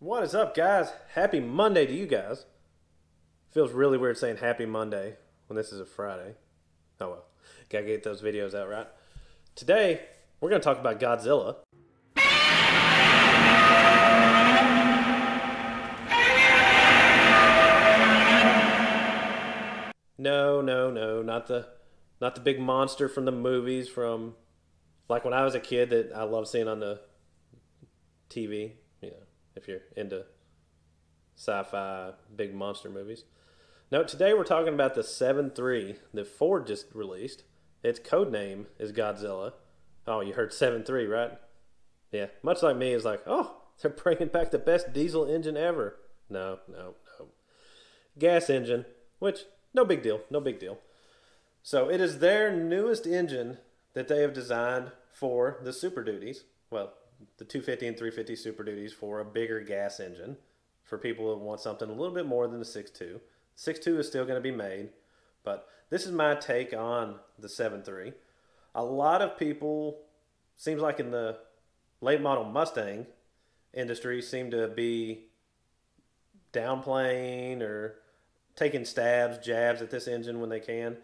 What is up, guys? Happy Monday to you guys. Feels really weird saying happy Monday when this is a Friday. Oh well, gotta get those videos out, right? Today, we're gonna talk about Godzilla. No, not the big monster from the movies from like when I was a kid that I love seeing on the TV. You know, if you're into sci-fi big monster movies. No, today we're talking about the 7.3 that Ford just released. Its code name is Godzilla. Oh, you heard 7.3, right? Yeah, much like me, it's like, oh, they're bringing back the best diesel engine ever. No. Gas engine, which, no big deal. So it is their newest engine that they have designed for the Super Duties. Well, the 250 and 350 Super Duties for a bigger gas engine for people who want something a little bit more than the 6.2. 6.2 is still going to be made, but this is my take on the 7.3. A lot of people, seems like in the late model Mustang industry, seem to be downplaying or taking jabs at this engine when they can,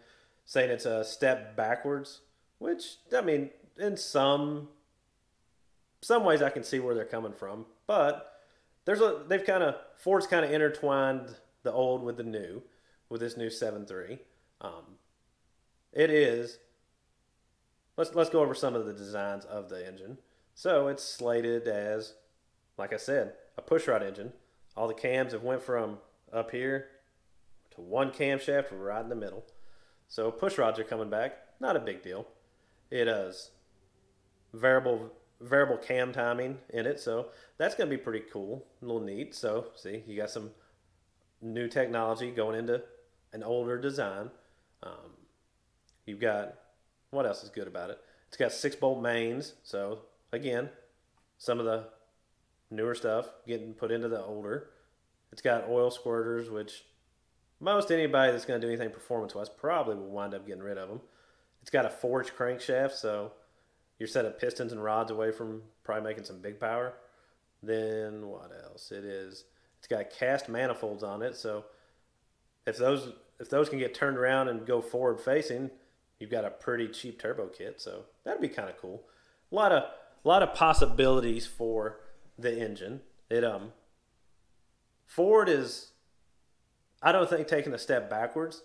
saying it's a step backwards, which, I mean, in some ways I can see where they're coming from, but Ford's kind of intertwined the old with the new with this new 7.3. It is, let's go over some of the designs of the engine. So it's slated as, like I said, a pushrod engine. All the cams have went from up here to one camshaft right in the middle. So pushrods are coming back. Not a big deal. It has variable cam timing in it, so that's going to be pretty cool, a little neat. So see, you got some new technology going into an older design. You've got, what else is good about it? It's got 6-bolt mains, so again, some of the newer stuff getting put into the older. It's got oil squirters, which most anybody that's going to do anything performance-wise probably will wind up getting rid of them. It's got a forged crankshaft, so you're set of pistons and rods away from probably making some big power. Then what else? It's got cast manifolds on it, so if those can get turned around and go forward facing, you've got a pretty cheap turbo kit. So that'd be kind of cool. A lot of possibilities for the engine. Ford is, I don't think, taking a step backwards.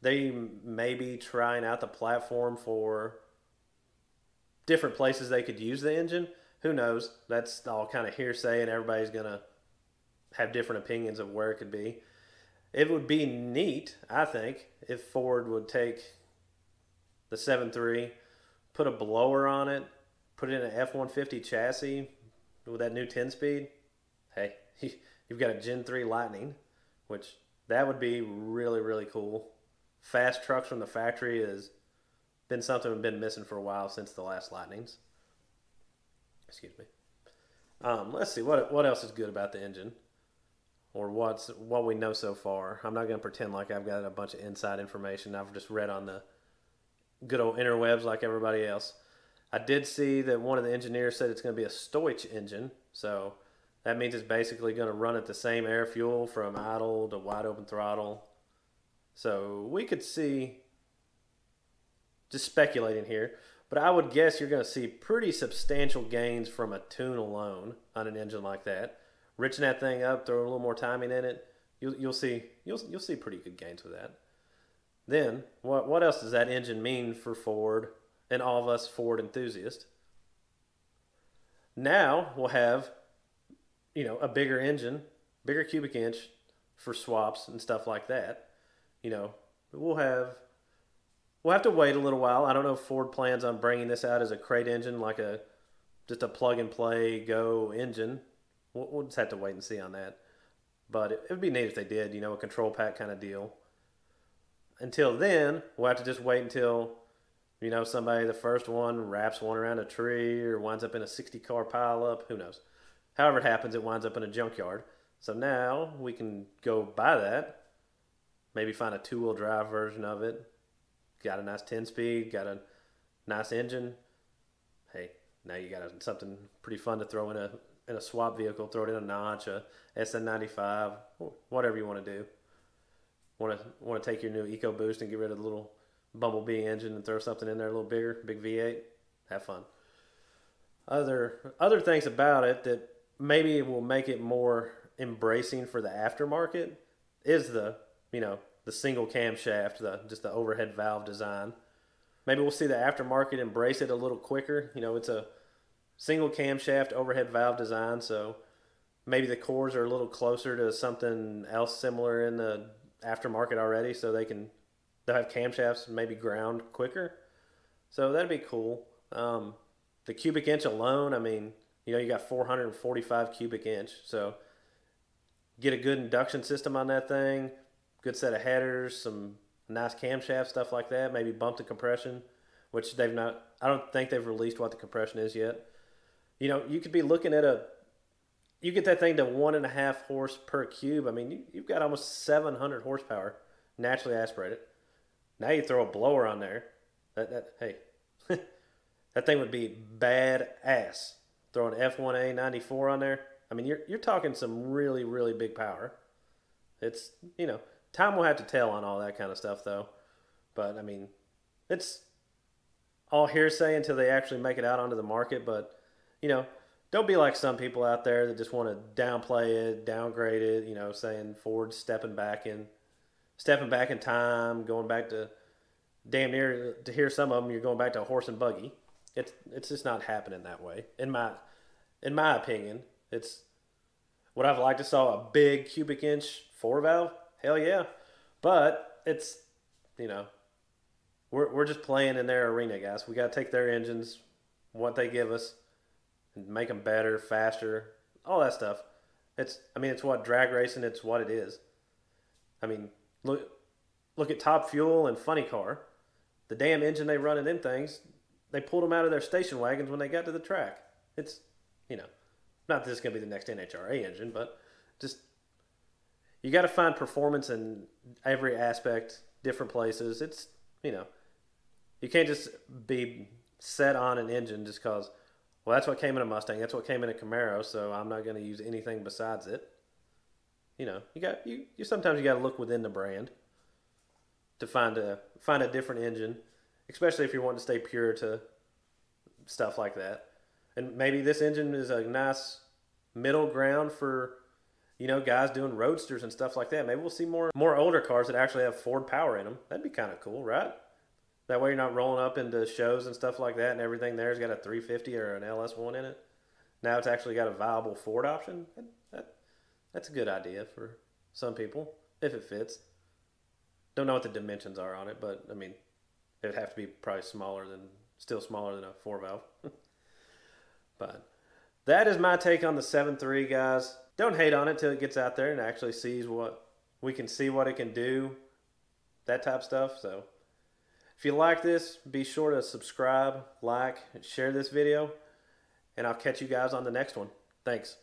They may be trying out the platform for different places they could use the engine. Who knows? That's all kind of hearsay, and everybody's going to have different opinions of where it could be. It would be neat, I think, if Ford would take the 7.3, put a blower on it, put it in an F-150 chassis with that new 10-speed. Hey, you've got a Gen 3 Lightning, which that would be really, really cool. Fast trucks from the factory has been something we've been missing for a while since the last Lightnings. Excuse me. Let's see, what else is good about the engine? Or what we know so far. I'm not going to pretend like I've got a bunch of inside information I've just read on the good old interwebs like everybody else. I did see that one of the engineers said it's going to be a Stoich engine, so that means it's basically going to run at the same air fuel from idle to wide open throttle. So we could see, just speculating here, but I would guess you're going to see pretty substantial gains from a tune alone on an engine like that. Riching that thing up, throw a little more timing in it, you'll see pretty good gains with that. Then what else does that engine mean for Ford and all of us Ford enthusiasts? Now we'll have, a bigger engine, bigger cubic inch for swaps and stuff like that. We'll have to wait a little while. I don't know if Ford plans on bringing this out as a crate engine, like just a plug and play go engine. We'll just have to wait and see on that. But it would be neat if they did, a control pack kind of deal. Until then, we'll have to just wait until, somebody, the first one, wraps one around a tree or winds up in a 60-car pileup. Who knows? However it happens, it winds up in a junkyard. So now we can go buy that, maybe find a two-wheel drive version of it. Got a nice 10-speed, got a nice engine. Hey, now you got something pretty fun to throw in a in a swap vehicle, throw it in a notch, a SN95, whatever you want to do. Want to take your new EcoBoost and get rid of the little Bumblebee engine and throw something in there a little bigger, big V8. Have fun. Other things about it that maybe will make it more embracing for the aftermarket is the single camshaft, just the overhead valve design. Maybe we'll see the aftermarket embrace it a little quicker. It's a single camshaft overhead valve design, so maybe the cores are a little closer to something else similar in the aftermarket already, so they'll have camshafts maybe ground quicker. So that'd be cool. The cubic inch alone, I mean, you got 445 cubic inch, so get a good induction system on that thing, good set of headers, some nice camshaft stuff like that. Maybe bump the compression, which they've not. I don't think they've released what the compression is yet. You could be looking at you get that thing to 1.5 horse per cube. I mean, you've got almost 700 horsepower naturally aspirated. Now you throw a blower on there. Hey, that thing would be badass. Throw an F1A 94 on there. I mean, you're talking some really, really big power. It's, time will have to tell on all that kind of stuff, though. But, I mean, it's all hearsay until they actually make it out onto the market. But, don't be like some people out there that just want to downplay it, downgrade it, saying Ford's stepping back in time, going back to damn near, to hear some of them, you're going back to a horse and buggy. It's just not happening that way. In my opinion, it's would I've liked to saw a big cubic inch 4-valve. Hell yeah, but it's we're just playing in their arena, guys. We got to take their engines, what they give us, and make them better, faster, all that stuff. It's what drag racing. It's what it is. I mean, look at Top Fuel and Funny Car. The damn engine they run in them things. They pulled them out of their station wagons when they got to the track. It's, not that this is going to be the next NHRA engine, but just, you got to find performance in every aspect, different places. It's, you can't just be set on an engine just because, well, that's what came in a Mustang, that's what came in a Camaro, so I'm not going to use anything besides it. You sometimes you got to look within the brand to find a different engine, especially if you're wanting to stay pure to stuff like that. And maybe this engine is a nice middle ground for, guys doing roadsters and stuff like that. Maybe we'll see more older cars that actually have Ford power in them. That'd be kind of cool, right? That way you're not rolling up into shows and stuff like that and everything there's got a 350 or an LS1 in it. Now it's actually got a viable Ford option. That's a good idea for some people, if it fits. Don't know what the dimensions are on it, but, I mean, it would have to be probably still smaller than a 4-valve. But that is my take on the 7.3, guys. Don't hate on it till it gets out there and actually sees what we can see, what it can do, that type of stuff. So if you like this, be sure to subscribe, like, and share this video, and I'll catch you guys on the next one. Thanks.